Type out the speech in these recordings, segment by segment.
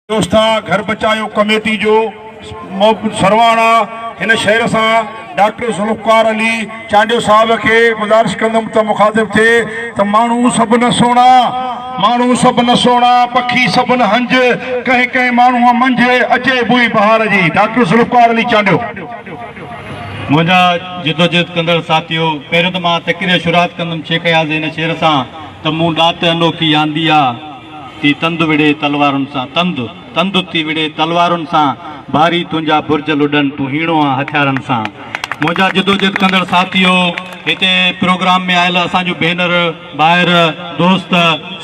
दोस्ता घर बचायो कमेटी जो सरवाणा इन शहर से डॉक्टर जुल्फकार अली चांडियो साहब के गुजारिश कंदम त मुखातिब थे त मानू सब न सोना पखी सब न हंज कहीं कहीं मानू मंझ अचे बुई बहार जी डॉक्टर जुल्फकार अली चांडियो मुझा जिदोजहद कंदड़ साथियों पहिरियों तो मां तकरीर शुरुआत कंदम शेख याज़ इन शेर से त मूं ॾात अनोखी आंदी आहे ती तंद विड़े तलवारुनि सां तंद थी विड़े तलवारुनि सां भारी तुंहिंजा बुर्ज लुॾनि तूं हीणो आहे हथियारनि सां मुंहिंजा जिदोजहद कंदड़ साथियों हिते प्रोग्राम में आयल असांजो भेनर ॿाहिर दोस्त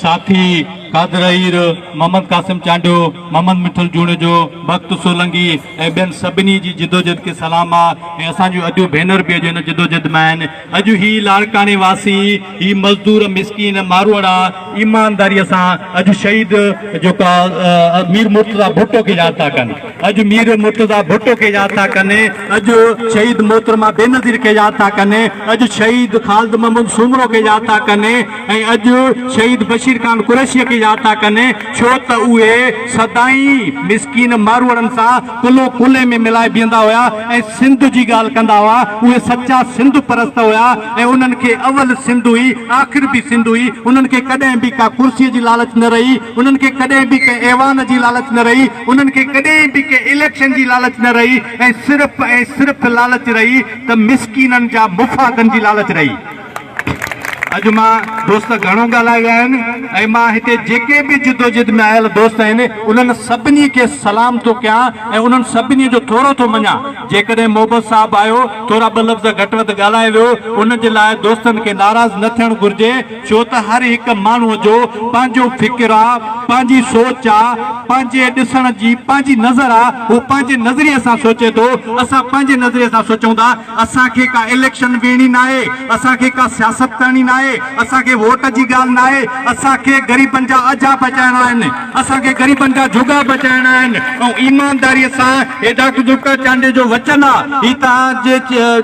साथी कादर हीर मोहम्मद कासिम चांडियो मोहम्मद मिठल जूणे जो भक्त सोलंगी ऐं ॿियनि सभिनी जी जिदोजहद खे सलाम आहे ऐं असांजो अॼु भेनर बि अॼु हिन जिदोजहद में आहिनि अॼु ही लाड़काने वासी ही मज़दूर मिसकीन मारवाड़ा ईमानदारीअ सां अॼु शहीद जेका मीर मुर्तज़ा भुट्टो खे यादि था कनि अॼु मीर मुर्तज़ा भुट्टो खे यादि था कनि अॼु शहीद मोहतरमा बेनज़ीर खे यादि था कनि अॼु शहीद ख़ालिद मोहम्मद सूमरो खे यादि था कनि ऐं अॼु शहीद बशीर खान कुरैशीअ खे यादि था कनि छो त उहे सदाई मिसकीन मारवाड़नि सां कुलो कुले में मिलाए बीहंदा हुआ ऐं सिंध जी ॻाल्हि कंदा हुआ उहे सचा सिंध परस्त हुआ ऐं उन्हनि खे अवल सिंध हुई आख़िर बि सिंध हुई उन्हनि खे कॾहिं बि का कुर्सीअ जी लालच न रही उन्हनि खे कॾहिं बि कंहिं ऐवान जी लालच न रही उन्हनि खे कॾहिं बि कंहिं इलेक्शन जी लालच न रही ऐं सिर्फ़ लालच रही त मिसकीननि जा मुफ़ादनि जी लालच रही अॼु मां दोस्त घणो ॻाल्हाया आहिनि ऐं मां हिते जेके बि जिदोजहद में आयल दोस्त आहिनि उन्हनि सभिनी खे सलाम थो कयां ऐं उन्हनि सभिनी जो थोरो थो मञा जेकॾहिं मोहब्बत साहब आयो थोरा ॿ लफ़्ज़ घटि वधि ॻाल्हाए वियो उन जे लाइ दोस्तनि खे नाराज़ न थियणु घुरिजे छो त हर हिकु माण्हूअ जो पंहिंजो फ़िक्र आहे पंहिंजी सोच आहे पंहिंजे ॾिसण जी पंहिंजी नज़र आहे हू पंहिंजे नज़रिए सां सोचे थो असां पंहिंजे नज़रिए सां सोचूं था असांखे का इलेक्शन वेणी न आहे असांखे का सियासत करणी न आहे असांखे वोट जी ॻाल्हि न आहे असांखे ग़रीबनि जा अजा बचाइणा आहिनि असांखे ग़रीबनि जा जुगा बचाइणा आहिनि ऐं ईमानदारीअ सां हे डॉक्टर जुल्फकार चांडियो जो वचन आहे ही तव्हांजे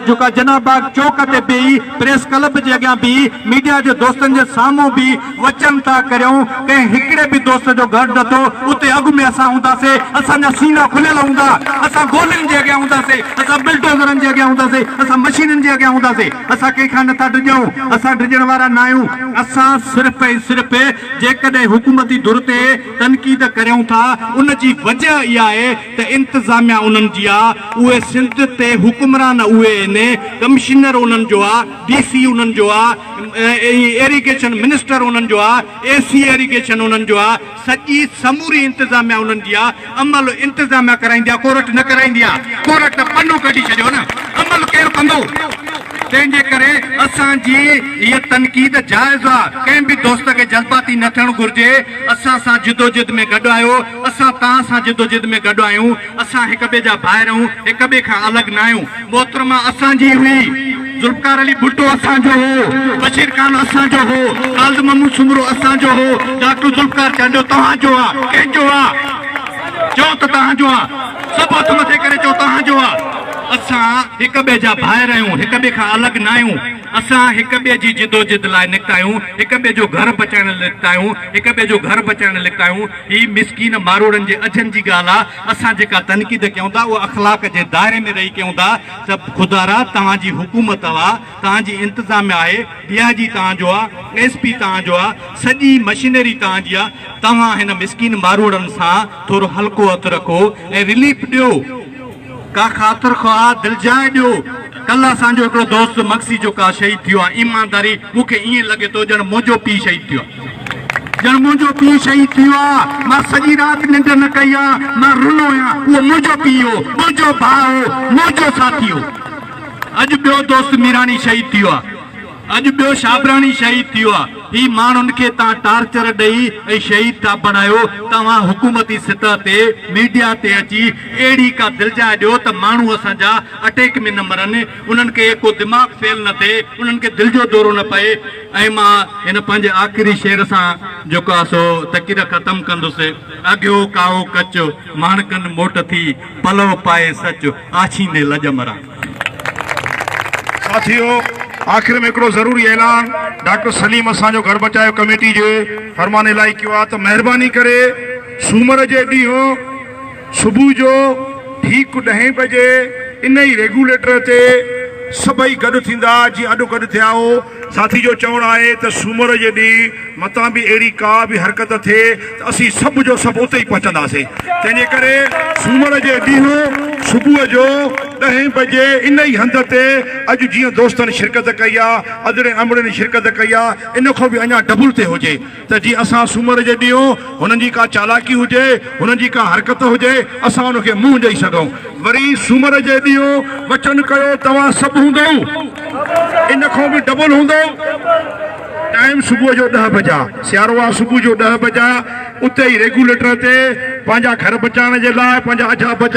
जेका जनाबाग चौक ते बि प्रेस क्लब जे अॻियां बि मीडिया जे दोस्तनि जे साम्हूं बि वचन था करियूं कंहिं हिकिड़े बि दोस्त जो घर नथो उते अॻु में असां हूंदासीं असांजा सीना खुलियल हूंदा असां गोलियुनि जे अॻियां हूंदासीं असां बिल्डोज़रनि जे अॻियां हूंदासीं असां मशीननि जे अॻियां हूंदासीं असां कंहिंखां नथा डिॼूं असां डिॼण वारा न आहियूं असां सिर्फ़ ऐं सिर्फ़ जेकॾहिं हुकूमती धुर ते तनक़ीद करियूं था उन जी वजह इहा आहे त इंतिज़ामिया उन्हनि जी आहे उहे सिंध ते हुकुमरान उहे आहिनि कमिश्नर उन्हनि जो आहे DC उन्हनि जो आहे इरिगेशन मिनिस्टर उन्हनि जो आहे AC इरिगेशन उन्हनि जो आहे सॼी समूरी इंतिज़ामिया उन्हनि जी आहे अमल इंतिज़ामिया कराईंदी आहे कोर्ट न कराईंदी आहे कोर्ट त पनो कढी छॾियो न अमल केरु कंदो तंहिंजे करे असांजी इहा तनक़ीद जाइज़ आहे कंहिं बि दोस्त खे जज़्बाती न थियणु घुरिजे असां सां जिदोजहद में गॾु आहियो असां तव्हां सां जिदोजहद में गॾु आहियूं असां हिक ॿिए जा भाइर आहियूं हिक ॿिए खां अलॻि न आहियूं मोहतरमा असांजी हुई जुल्फकार अली भुट्टो असांजो हो बशीर खान असांजो हो ख़ालिद मोहम्मद सूमरो असांजो हो डॉक्टर जुल्फकार चांडियो तव्हांजो आहे कंहिंजो आहे चओ त तव्हांजो आहे सभु हथ मथे करे चओ तव्हांजो आहे असां हिक ॿिए जा भाइर आहियूं हिक ॿिए खां अलॻि न आहियूं असां हिक ॿिए जी जिदोजहद लाइ निकिता आहियूं हिक ॿिए जो घर बचाइण निकिता आहियूं हिक ॿिए जो घर बचाइण निकिता आहियूं ही मिसकीन मारोड़नि जे अजनि जी ॻाल्हि आहे असां जेका तनक़ीद कयूं था उहा अख़लाक जे दायरे में रही कयूं था त ख़ुदारा तव्हांजी हुकूमत आहे तव्हांजी इंतिज़ामिया आहे DIG तव्हांजो आहे SP तव्हांजो आहे सॼी मशीनरी तव्हांजी आहे तव्हां हिन मिसकीन मारोड़नि सां थोरो हल्को हथु रखो ऐं रिलीफ ॾियो का ख़ातिर ख़्वाह दिलजाए ॾियो कल्ह असांजो हिकिड़ो दोस्त मक्सी जो का शहीद थियो आहे ईमानदारी मूंखे ईअं लॻे थो ॼण मुंहिंजो पीउ शहीद थियो आहे ॼण मुंहिंजो पीउ शहीद थियो आहे मां सॼी राति निंड न कई आहे मां रुलो आहियां उहो मुंहिंजो पीउ हो मुंहिंजो भाउ हो मुंहिंजो साथी हो अॼु ॿियो दोस्त मीरानी शहीद थियो आहे अॼु ॿियो शाबरानी शहीद थियो आहे ही माण्हुनि खे तव्हां टार्चर ॾेई ऐं शहीद था बणायो तव्हां हुकूमती सतह ते मीडिया ते अची अहिड़ी का दिलजाए ॾियो त माण्हू असांजा अटैक में न मरनि उन्हनि खे को दिमाग़ फेल न थिए उन्हनि खे दिलि जो दौरो न पए ऐं मां हिन पंहिंजे आख़िरी शेर सां जेको आहे सो तक़रीर ख़तमु कंदुसि अॻियो काओ कच माणकनि मोट थी पलव पाए सच आछींदे लॼ मरा साथियों आखिर में हिकिड़ो ज़रूरी ऐलान डॉक्टर सलीम असांजो घर बचायो कमेटी जे फरमाने लाइ कयो आहे त महिरबानी करे सूमर जे ॾींहुं सुबुह जो ठीक 10 बजे इन ई रेगुलेटर ते सभई गॾु थींदा जीअं अॼु गॾु थिया हो। साथी जो चवणु आहे त सूमर जे ॾींहुं मतां बि अहिड़ी का बि हरकत थिए त असीं सभु जो सभु उते ई पहुचंदासीं। तंहिंजे करे सूमर जे ॾींहुं सुबुह जो 10 बजे इन ई हंध ते अॼु जीअं दोस्तनि शिरकत कई आहे, अदड़े अमड़नि शिरकत कई आहे, इन खां बि अञा डबल ते हुजे त जीअं असां सूमर जे ॾींहुं हुननि जी का चालाकी हुजे, हुननि जी का हरकत हुजे, असां हुनखे मुंहुं ॾेई सघूं। वरी सूमर जे ॾींहुं वचन कयो तव्हां सभु हूंदो, इन खां बि डबल हूंदो। टाइम सुबुह जो 10 बजा, सियारो आहे सुबुह जो 10 बजा, उते ई रेगुलेटर ते पंहिंजा घर बचाइण जे लाइ, पंहिंजा अजा बचा